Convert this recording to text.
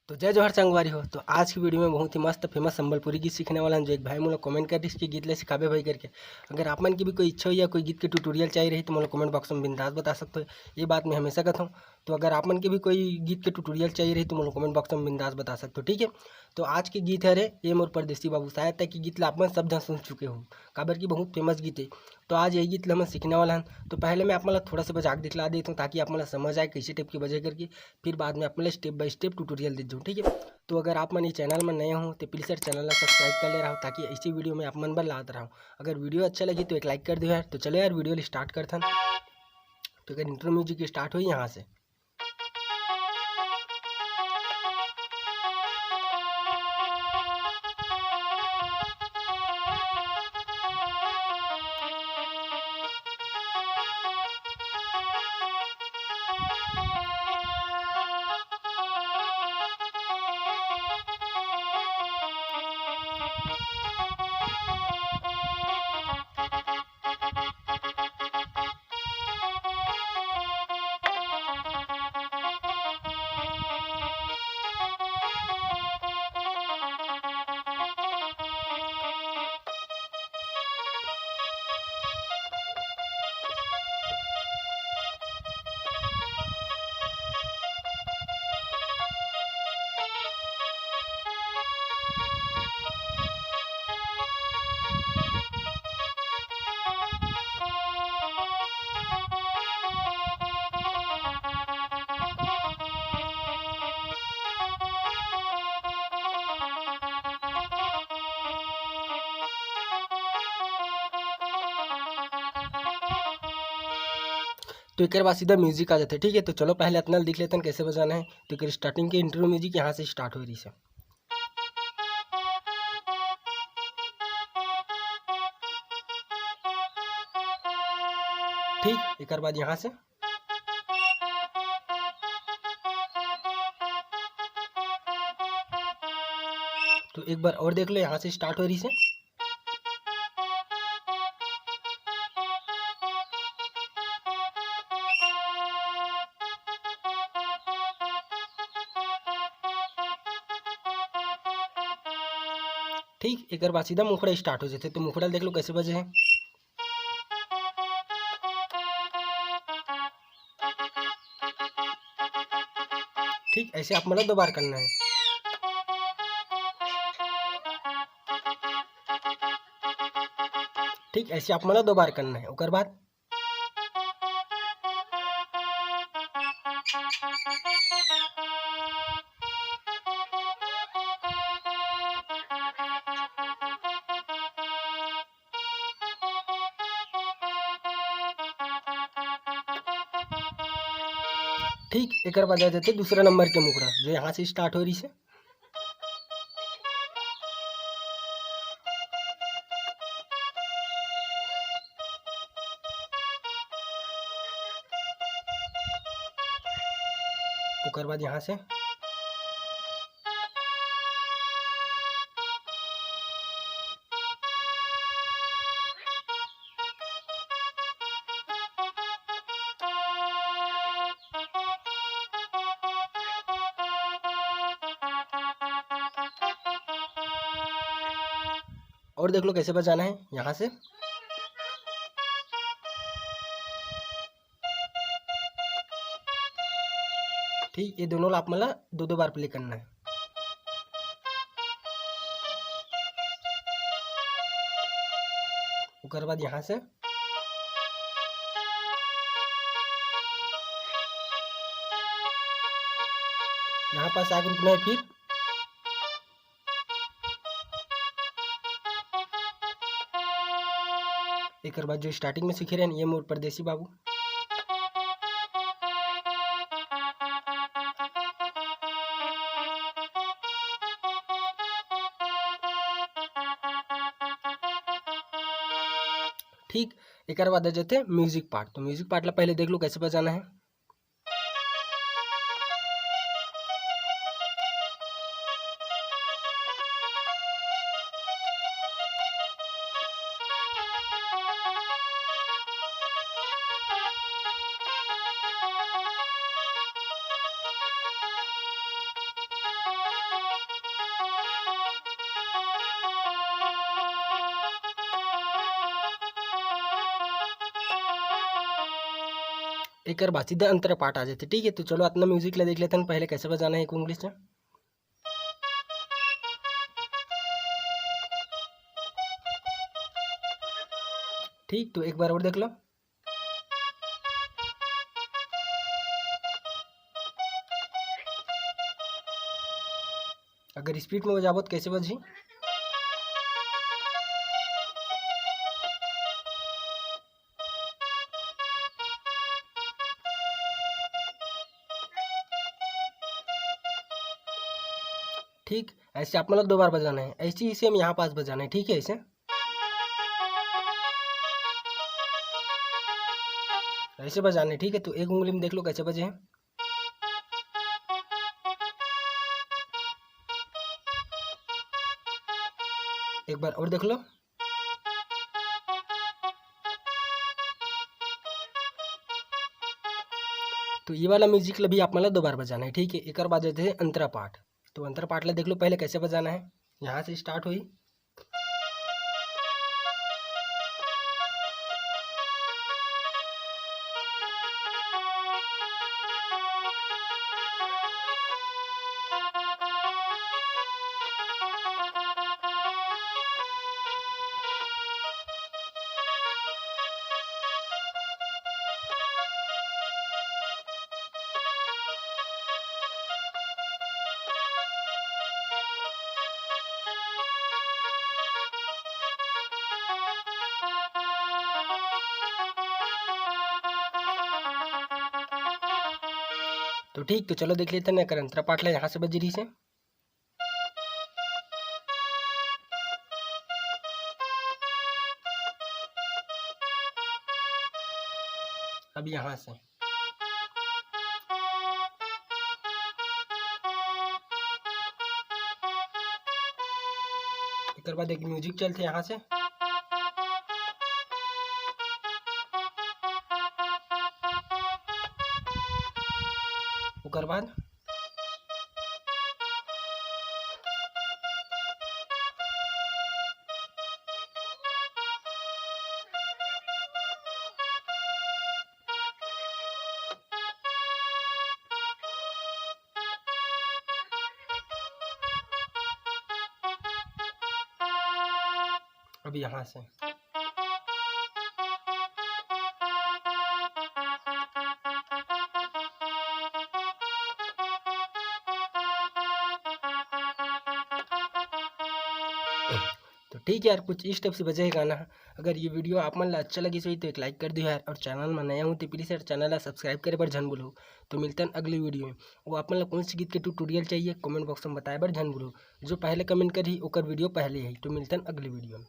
तो जय जोहर संगवारी हो। तो आज की वीडियो में बहुत ही मस्त फेमस संबलपुरी गीत सीखने वाला हूं। जो एक भाई मोला कमेंट कर इसके गीत ले सिखाबे भाई करके। अगर आप मन की भी कोई इच्छा हो या कोई गीत के ट्यूटोरियल चाहिए रही तो मोला कमेंट बॉक्स में बिंदास बता सकते हो। ये बात मैं हमेशा कहता हूँ। तो अगर आप मन की भी कोई गीत के ट्यूटोरियल चाहिए रही तो मोला कमेंट बॉक्स में बिंदास बता सकते हो, ठीक है। तो आज के गीत है रे ये मोर परदेसी बाबू। शायद तक कि गीत ला आप मन सब जन सुन चुके हो, काबर की बहुत फेमस गीत है। तो आज यही गीत ला मैं सीखने वाला हूँ। तो पहले मैं आप मला थोड़ा सा बजा के दिखला देता हूँ ताकि आप मला समझ आए कैसे टाइप की बजे करके। फिर बाद में आप मला स्टेप बाय स्टेप ट्यूटोरियल दे दूँ, ठीक है। तो अगर आप मन ये चैनल में नए हो तो प्लीज़ यार चैनल को सब्सक्राइब कर ले रहा हूँ ताकि इसी वीडियो में आप मन बन लाता रहा हूँ। अगर वीडियो अच्छा लगी तो एक लाइक कर दो यार। तो चलो यार वीडियो स्टार्ट करते हैं। तो अगर इंट्रो म्यूजिक स्टार्ट हुई यहाँ से। तो एक बाद सीधा म्यूजिक आ जाता है, ठीक है। तो चलो पहले अपना दिख लेते हैं कैसे बजाना है। तो एक स्टार्टिंग के इंट्रो म्यूजिक यहाँ से स्टार्ट हो रही है। ठीक, एक बाद यहाँ से तो एक बार और देख लो यहाँ से स्टार्ट हो रही है। ठीक, एक बाद सीधा मुखड़ा स्टार्ट हो जाते। तो मुखड़ा देख लो कैसे बजे हैं। ठीक, ऐसे आप मतलब 2 बार करना है। ठीक, ऐसे आप मतलब 2 बार करना है। उसके बाद ठीक, एक बाद आ जाते दूसरा नंबर के मुखड़ा जो यहाँ से स्टार्ट हो रही है। उसके बाद यहाँ से और देख लो कैसे बजाना है यहाँ से। ठीक, ये दोनों आप मतलब 2-2 बार प्ले करना है। उसके बाद यहाँ से यहाँ पास आगे रुकना है। फिर एक बाद जो स्टार्टिंग में सीखे रहे ये मोर परदेसी बाबू। ठीक, एक बाद आ जाते म्यूजिक पार्ट। तो म्यूजिक पार्ट ला पहले देख लो कैसे बजाना है। एक बाद सीधा अंतरा पार्ट आ जाते। ठीक है, तो चलो अपना म्यूजिक ला देख लेते हैं पहले कैसे बजाना है एक उंगली से। ठीक, तो एक बार और देख लो। अगर स्पीड में बजाबो तो कैसे बजी। ठीक, ऐसे आप मतलब 2 बार बजाना है, ऐसे ही सेम यहाँ पास बजाना है। ठीक है, ऐसे बजाना है। ठीक है, तो एक उंगली में देख लो कैसे बजे हैं। एक बार और देख लो। तो ये वाला म्यूजिक भी आप मतलब 2 बार बजाना है। ठीक है, एक बाद देते हैं अंतरा पाठ। तो अंतरा पाठ ला देख लो पहले कैसे बजाना है। यहाँ से स्टार्ट हुई। तो ठीक, तो चलो देख लेते हैं कर अंतरा पाठ ला यहाँ से बज रही से। अब यहाँ से एक बाद एक म्यूजिक चलते यहाँ से। ओकर बाद अब यहाँ से तो ठीक है यार, कुछ इस टाइप से बजे गाना। अगर ये वीडियो आप मन ला अच्छा लगी सही तो एक लाइक कर दियो यार, और चैनल में नया हूँ तो प्लीज़ यार चैनल ला सब्सक्राइब करे बर झन भूलो। तो मिलते हैं अगली वीडियो में। वो आप मन ला कौन सी गीत के ट्यूटोरियल चाहिए कमेंट बॉक्स में बताए बर झन भूलो। जो पहले कमेंट करी ओकर वीडियो पहले है। तो मिलते हैं अगली वीडियो में।